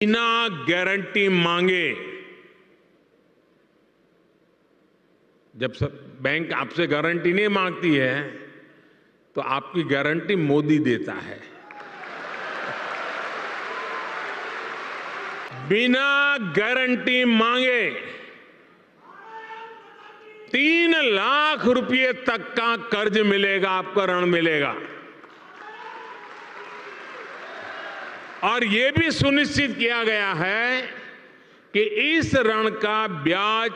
बिना गारंटी मांगे जब बैंक आपसे गारंटी नहीं मांगती है तो आपकी गारंटी मोदी देता है। बिना गारंटी मांगे 3 लाख रुपए तक का कर्ज मिलेगा, आपको ऋण मिलेगा। और ये भी सुनिश्चित किया गया है कि इस ऋण का ब्याज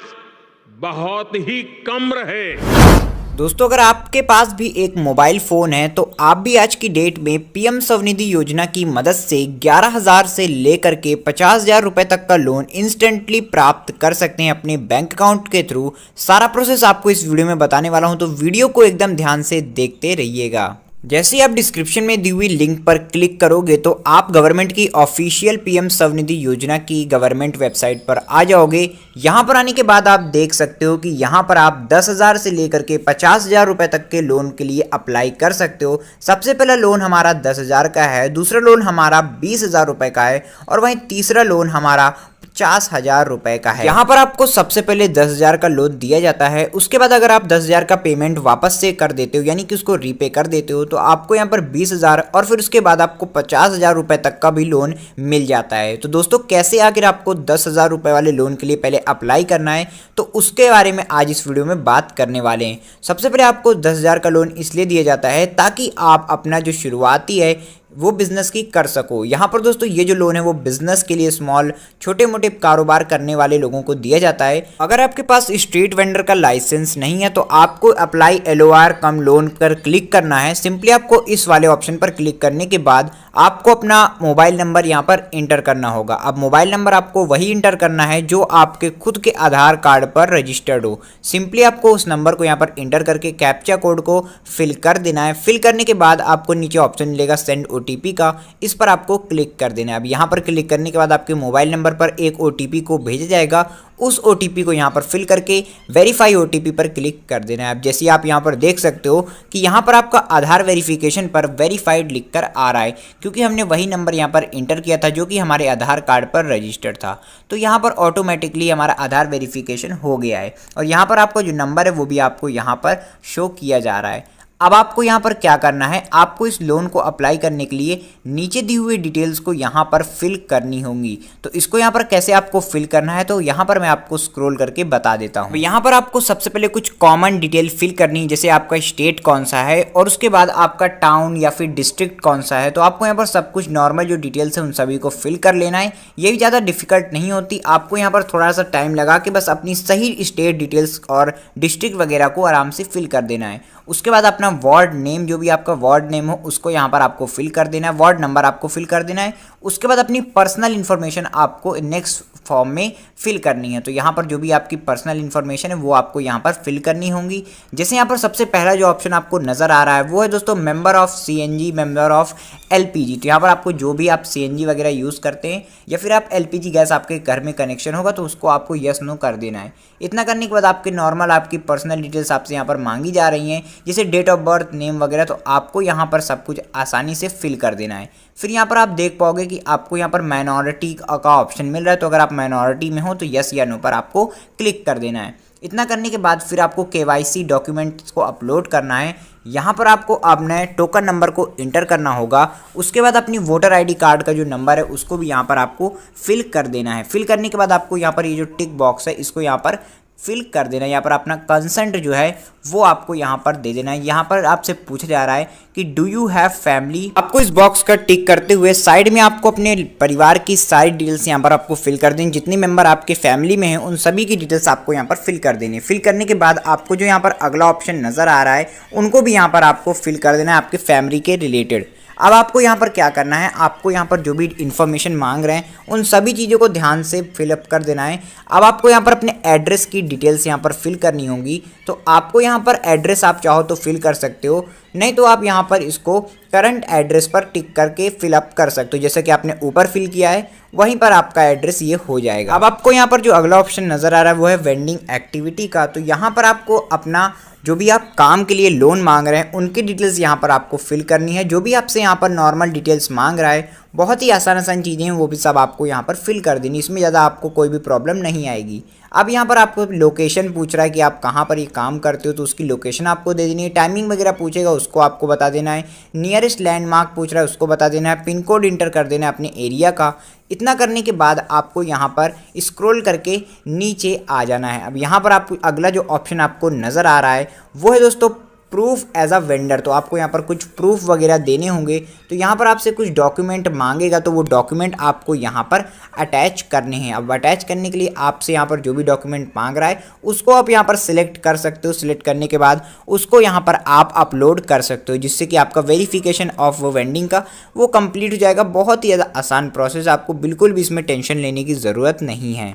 बहुत ही कम रहे। दोस्तों, अगर आपके पास भी एक मोबाइल फ़ोन है तो आप भी आज की डेट में पीएम स्वनिधि योजना की मदद से 11,000 से लेकर के 50,000 रुपये तक का लोन इंस्टेंटली प्राप्त कर सकते हैं अपने बैंक अकाउंट के थ्रू। सारा प्रोसेस आपको इस वीडियो में बताने वाला हूं, तो वीडियो को एकदम ध्यान से देखते रहिएगा। जैसे ही आप डिस्क्रिप्शन में दी हुई लिंक पर क्लिक करोगे तो आप गवर्नमेंट की ऑफिशियल पीएम स्वनिधि योजना की गवर्नमेंट वेबसाइट पर आ जाओगे। यहाँ पर आने के बाद आप देख सकते हो कि यहाँ पर आप 10,000 से लेकर के 50,000 रुपये तक के लोन के लिए अप्लाई कर सकते हो। सबसे पहला लोन हमारा 10,000 का है, दूसरा लोन हमारा 20,000 रुपये का है और वहीं तीसरा लोन हमारा 50,000 रुपए का है। यहाँ पर आपको सबसे पहले 10,000 का लोन दिया जाता है। उसके बाद अगर आप 10,000 का पेमेंट वापस से कर देते हो, यानी कि उसको रीपे कर देते हो, तो आपको यहाँ पर 20,000 और फिर उसके बाद आपको 50,000 रुपए तक का भी लोन मिल जाता है। तो दोस्तों, कैसे आखिर आपको 10,000 रुपए वाले लोन के लिए पहले अप्लाई करना है, तो उसके बारे में आज इस वीडियो में बात करने वाले हैं। सबसे पहले आपको 10,000 का लोन इसलिए दिया जाता है ताकि आप अपना जो शुरुआती है वो बिजनेस की कर सको। यहाँ पर दोस्तों ये जो लोन है वो बिजनेस के लिए, स्मॉल छोटे मोटे कारोबार करने वाले लोगों को दिया जाता है। अगर आपके पास स्ट्रीट वेंडर का लाइसेंस नहीं है तो आपको अप्लाई LOR कम लोन पर क्लिक करना है। सिंपली आपको इस वाले ऑप्शन पर क्लिक करने के बाद आपको अपना मोबाइल नंबर यहाँ पर इंटर करना होगा। अब मोबाइल नंबर आपको वही इंटर करना है जो आपके खुद के आधार कार्ड पर रजिस्टर्ड हो। सिंपली आपको उस नंबर को यहाँ पर इंटर करके कैप्चा कोड को फिल कर देना है। फिल करने के बाद आपको नीचे ऑप्शन मिलेगा सेंड OTP का, इस पर आपको क्लिक कर देना है। अब यहाँ पर क्लिक करने के बाद आपके मोबाइल नंबर पर एक OTP को भेजा जाएगा। उस OTP को यहाँ पर फिल करके वेरीफाई OTP पर क्लिक कर देना है। अब जैसे आप यहाँ पर देख सकते हो कि यहाँ पर आपका आधार वेरिफिकेशन पर वेरीफाइड लिखकर आ रहा है, क्योंकि हमने वही नंबर यहाँ पर इंटर किया था जो कि हमारे आधार कार्ड पर रजिस्टर्ड था। तो यहाँ पर ऑटोमेटिकली हमारा आधार वेरिफिकेशन हो गया है और यहाँ पर आपका जो नंबर है वो भी आपको यहाँ पर शो किया जा रहा है। अब आपको यहाँ पर क्या करना है, आपको इस लोन को अप्लाई करने के लिए नीचे दी हुई डिटेल्स को यहाँ पर फिल करनी होंगी। तो इसको यहाँ पर कैसे आपको फिल करना है, तो यहाँ पर मैं आपको स्क्रॉल करके बता देता हूँ। यहाँ पर आपको सबसे पहले कुछ कॉमन डिटेल फिल करनी है, जैसे आपका स्टेट कौन सा है और उसके बाद आपका टाउन या फिर डिस्ट्रिक्ट कौन सा है। तो आपको यहाँ पर सब कुछ नॉर्मल जो डिटेल्स है उन सभी को फिल कर लेना है। ये भी ज़्यादा डिफिकल्ट नहीं होती, आपको यहाँ पर थोड़ा सा टाइम लगा के बस अपनी सही स्टेट डिटेल्स और डिस्ट्रिक्ट वगैरह को आराम से फिल कर देना है। उसके बाद अपना वार्ड नेम, जो भी आपका वार्ड नेम हो उसको यहाँ पर आपको फिल कर देना है। वार्ड नंबर आपको फिल कर देना है। उसके बाद अपनी पर्सनल इन्फॉर्मेशन आपको नेक्स्ट फॉर्म में फिल करनी है। तो यहाँ पर जो भी आपकी पर्सनल इन्फॉर्मेशन है वो आपको यहाँ पर फिल करनी होंगी। जैसे यहाँ पर सबसे पहला जो ऑप्शन आपको नज़र आ रहा है वो है दोस्तों member of CNG, member of LPG। तो यहाँ पर आपको जो भी आप CNG वगैरह यूज़ करते हैं या फिर आप LPG गैस आपके घर में कनेक्शन होगा तो उसको आपको यस नो कर देना है। इतना करने के बाद आपके नॉर्मल आपकी पर्सनल डिटेल्स आपसे यहाँ पर मांगी जा रही हैं, जैसे डेट ऑफ बर्थ, नेम वगैरह। तो आपको यहाँ पर सब कुछ आसानी से फिल कर देना है। फिर यहाँ पर आप देख पाओगे कि आपको यहाँ पर माइनॉरिटी का ऑप्शन मिल रहा है। तो अगर आप माइनॉरिटी में हो तो यस या नो पर आपको क्लिक कर देना है। इतना करने के बाद फिर आपको KYC डॉक्यूमेंट्स को अपलोड करना है। यहाँ पर आपको अपने टोकन नंबर को इंटर करना होगा। उसके बाद अपनी वोटर ID कार्ड का जो नंबर है उसको भी यहाँ पर आपको फिल कर देना है। फिल करने के बाद आपको यहाँ पर ये जो टिक बॉक्स है इसको यहाँ पर फिल कर देना है। यहाँ पर अपना कंसेंट जो है वो आपको यहाँ पर दे देना है। यहाँ पर आपसे पूछा जा रहा है कि डू यू हैव फैमिली। आपको इस बॉक्स का टिक करते हुए साइड में आपको अपने परिवार की सारी डिटेल्स यहाँ पर आपको फिल कर देनी। जितने मेंबर आपके फैमिली में हैं उन सभी की डिटेल्स आपको यहाँ पर फिल कर देनी है। फिल करने के बाद आपको जो यहाँ पर अगला ऑप्शन नज़र आ रहा है उनको भी यहाँ पर आपको फिल कर देना है आपके फैमिली के रिलेटेड। अब आपको यहाँ पर क्या करना है, आपको यहाँ पर जो भी इन्फॉर्मेशन मांग रहे हैं उन सभी चीज़ों को ध्यान से फिलअप कर देना है। अब आपको यहाँ पर अपने एड्रेस की डिटेल्स यहाँ पर फिल करनी होंगी। तो आपको यहाँ पर एड्रेस आप चाहो तो फिल कर सकते हो, नहीं तो आप यहाँ पर इसको करंट एड्रेस पर टिक करके फिलअप कर सकते हो। जैसे कि आपने ऊपर फिल किया है वहीं पर आपका एड्रेस ये हो जाएगा। अब आपको यहाँ पर जो अगला ऑप्शन नज़र आ रहा है वो है वेंडिंग एक्टिविटी का। तो यहाँ पर आपको अपना जो भी आप काम के लिए लोन मांग रहे हैं उनकी डिटेल्स यहाँ पर आपको फिल करनी है। जो भी आपसे यहाँ पर नॉर्मल डिटेल्स मांग रहा है बहुत ही आसान चीज़ें हैं, वो भी सब आपको यहाँ पर फिल कर देनी, इसमें ज़्यादा आपको कोई भी प्रॉब्लम नहीं आएगी। अब यहाँ पर आपको लोकेशन पूछ रहा है कि आप कहाँ पर ये काम करते हो, तो उसकी लोकेशन आपको दे देनी है। टाइमिंग वगैरह पूछेगा, उसको आपको बता देना है। नियरेस्ट लैंडमार्क पूछ रहा है, उसको बता देना है। पिन कोड इंटर कर देना है अपने एरिया का। इतना करने के बाद आपको यहाँ पर स्क्रॉल करके नीचे आ जाना है। अब यहाँ पर आपको अगला जो ऑप्शन आपको नज़र आ रहा है वो है दोस्तों प्रूफ एज अ वेंडर। तो आपको यहाँ पर कुछ प्रूफ वगैरह देने होंगे, तो यहाँ पर आपसे कुछ डॉक्यूमेंट मांगेगा, तो वो डॉक्यूमेंट आपको यहाँ पर अटैच करने हैं। अब अटैच करने के लिए आपसे यहाँ पर जो भी डॉक्यूमेंट मांग रहा है उसको आप यहाँ पर सिलेक्ट कर सकते हो। सिलेक्ट करने के बाद उसको यहाँ पर आप अपलोड कर सकते हो, जिससे कि आपका वेरिफिकेशन ऑफ वेंडिंग का वो कंप्लीट हो जाएगा। बहुत ही ज़्यादा आसान प्रोसेस, आपको बिल्कुल भी इसमें टेंशन लेने की ज़रूरत नहीं है।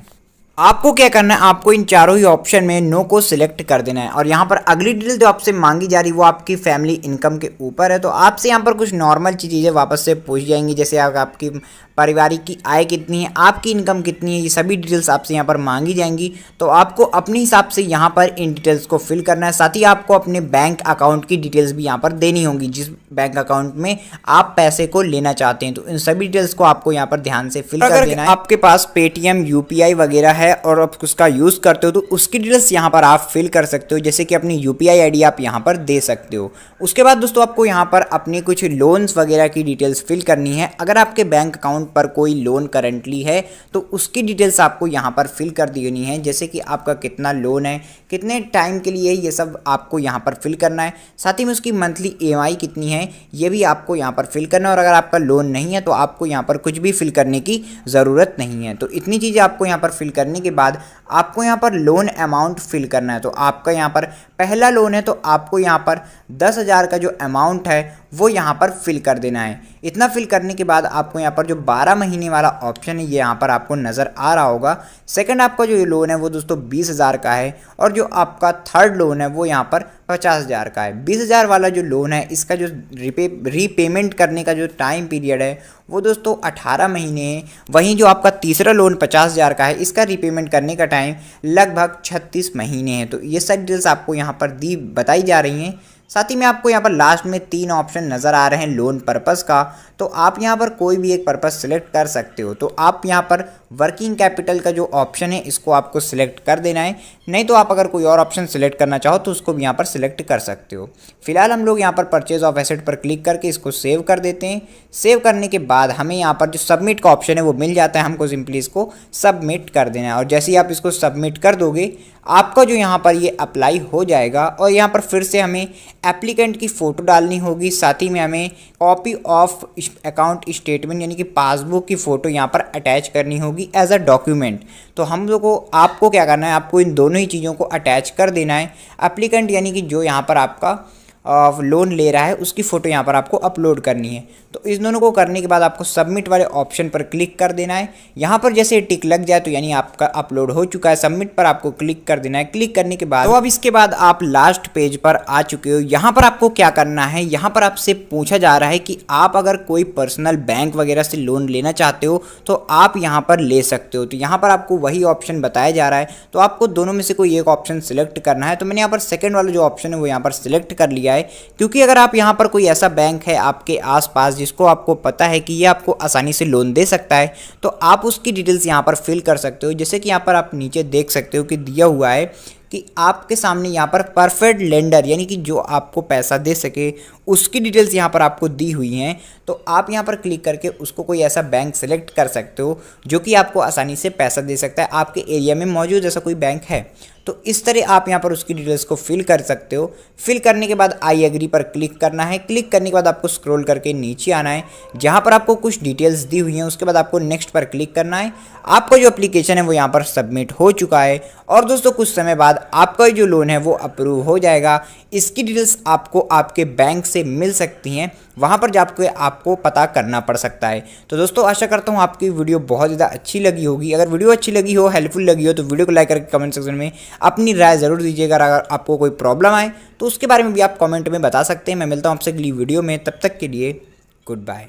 आपको क्या करना है, आपको इन चारों ही ऑप्शन में नो को सिलेक्ट कर देना है। और यहाँ पर अगली डिटेल जो आपसे मांगी जा रही है वो आपकी फैमिली इनकम के ऊपर है। तो आपसे यहाँ पर कुछ नॉर्मल चीज़ें वापस से पूछ जाएंगी, जैसे आपकी पारिवारिक की आय कितनी है, आपकी इनकम कितनी है, ये सभी डिटेल्स आपसे यहाँ पर मांगी जाएंगी। तो आपको अपने हिसाब से यहाँ पर इन डिटेल्स को फिल करना है। साथ ही आपको अपने बैंक अकाउंट की डिटेल्स भी यहाँ पर देनी होंगी, जिस बैंक अकाउंट में आप पैसे को लेना चाहते हैं। तो इन सभी डिटेल्स को आपको यहाँ पर ध्यान से फिल कर देना है। आपके पास पेटीएम, यूपीआई वगैरह है और आप उसका यूज़ करते हो, तो उसकी डिटेल्स यहाँ पर आप फिल कर सकते हो, जैसे कि अपनी यूपीआई आईडी आप यहाँ पर दे सकते हो। उसके बाद दोस्तों आपको यहाँ पर अपने कुछ लोन्स वगैरह की डिटेल्स फिल करनी है। अगर आपके बैंक अकाउंट पर कोई लोन करंटली है तो उसकी डिटेल्स आपको यहाँ पर फिल कर देनी है, जैसे कि आपका कितना लोन है, कितने टाइम के लिए, ये सब आपको यहाँ पर फिल करना है। साथ ही में उसकी मंथली ईएमआई कितनी है ये भी आपको यहाँ पर फिल करना है। और अगर आपका लोन नहीं है तो आपको यहाँ पर कुछ भी फिल करने की ज़रूरत नहीं है। तो इतनी चीज़ें आपको यहाँ पर फिल करने के बाद आपको यहाँ पर लोन अमाउंट फिल करना है। तो आपका यहाँ पर पहला लोन है तो आपको यहाँ पर 10,000 का जो अमाउंट है वो यहाँ पर फिल कर देना है। इतना फिल करने के बाद आपको यहाँ पर जो 12 महीने वाला ऑप्शन है ये यहाँ पर आपको नज़र आ रहा होगा। सेकंड आपका जो लोन है वो दोस्तों 20,000 का है, और जो आपका थर्ड लोन है वो यहाँ पर 50,000 का है। 20,000 वाला जो लोन है इसका जो रीपेमेंट करने का जो टाइम पीरियड है वो दोस्तों 18 महीने है। वहीं जो आपका तीसरा लोन 50,000 का है इसका रीपेमेंट करने का टाइम लगभग 36 महीने है। तो ये सारी डिटेल्स आपको यहाँ पर बताई जा रही हैं। साथ ही में आपको यहाँ पर लास्ट में 3 ऑप्शन नज़र आ रहे हैं लोन पर्पस का, तो आप यहाँ पर कोई भी एक पर्पस सिलेक्ट कर सकते हो। तो आप यहाँ पर वर्किंग कैपिटल का जो ऑप्शन है इसको आपको सिलेक्ट कर देना है, नहीं तो आप अगर कोई और ऑप्शन सिलेक्ट करना चाहो तो उसको भी यहाँ पर सिलेक्ट कर सकते हो। फिलहाल हम लोग यहाँ पर परचेज ऑफ एसेट पर क्लिक करके इसको सेव कर देते हैं। सेव करने के बाद हमें यहाँ पर जो सबमिट का ऑप्शन है वो मिल जाता है, हमको सिंपली इसको सबमिट कर देना है। और जैसे ही आप इसको सबमिट कर दोगे आपका जो यहाँ पर ये अप्लाई हो जाएगा। और यहाँ पर फिर से हमें एप्लीकेंट की फ़ोटो डालनी होगी, साथ ही में हमें कॉपी ऑफ अकाउंट स्टेटमेंट यानी कि पासबुक की फ़ोटो यहाँ पर अटैच करनी होगी एज अ डॉक्यूमेंट। तो हम लोग को आपको क्या करना है, आपको इन दोनों ही चीज़ों को अटैच कर देना है। एप्लीकेंट यानी कि जो यहाँ पर आपका लोन ले रहा है उसकी फ़ोटो यहाँ पर आपको अपलोड करनी है। तो इस दोनों को करने के बाद आपको सबमिट वाले ऑप्शन पर क्लिक कर देना है। यहाँ पर जैसे टिक लग जाए तो यानी आपका अपलोड हो चुका है। सबमिट पर आपको क्लिक कर देना है। क्लिक करने के बाद तो अब इसके बाद आप लास्ट पेज पर आ चुके हो। यहाँ पर आपको क्या करना है, यहाँ पर आपसे पूछा जा रहा है कि आप अगर कोई पर्सनल बैंक वगैरह से लोन लेना चाहते हो तो आप यहाँ पर ले सकते हो। तो यहाँ पर आपको वही ऑप्शन बताया जा रहा है, तो आपको दोनों में से कोई एक ऑप्शन सिलेक्ट करना है। तो मैंने यहाँ पर सेकेंड वाला जो ऑप्शन है वो यहाँ पर सिलेक्ट कर लिया है, क्योंकि अगर आप यहाँ पर कोई ऐसा बैंक है आपके आसपास जिसको आपको पता है कि ये आपको आसानी से लोन दे सकता है, तो आप उसकी डिटेल्स यहाँ पर फिल कर सकते हो। जैसे कि यहाँ पर आप नीचे देख सकते हो कि दिया हुआ है कि आपके सामने यहाँ पर परफेक्ट लेंडर यानी कि जो आपको पैसा दे सके उसकी डिटेल्स यहाँ पर आपको दी हुई हैं। तो आप यहाँ पर क्लिक करके उसको कोई ऐसा बैंक सेलेक्ट कर सकते हो जो कि आपको आसानी से पैसा दे सकता है। आपके एरिया में मौजूद ऐसा कोई बैंक है तो इस तरह आप यहाँ पर उसकी डिटेल्स को फिल कर सकते हो। फिल करने के बाद आई एग्री पर क्लिक करना है। क्लिक करने के बाद आपको स्क्रॉल करके नीचे आना है, जहाँ पर आपको कुछ डिटेल्स दी हुई हैं। उसके बाद आपको नेक्स्ट पर क्लिक करना है। आपका जो एप्लीकेशन है वो यहाँ पर सबमिट हो चुका है और दोस्तों कुछ समय बाद आपका जो लोन है वो अप्रूव हो जाएगा। इसकी डिटेल्स आपको आपके बैंक से मिल सकती हैं, वहाँ पर जाकर आपको पता करना पड़ सकता है। तो दोस्तों आशा करता हूँ आपकी वीडियो बहुत ज़्यादा अच्छी लगी होगी। अगर वीडियो अच्छी लगी हो, हेल्पफुल लगी हो, तो वीडियो को लाइक करके कमेंट सेक्शन में अपनी राय ज़रूर दीजिएगा। अगर आपको कोई प्रॉब्लम आए तो उसके बारे में भी आप कमेंट में बता सकते हैं। मैं मिलता हूँ आपसे अगली वीडियो में, तब तक के लिए गुड बाय।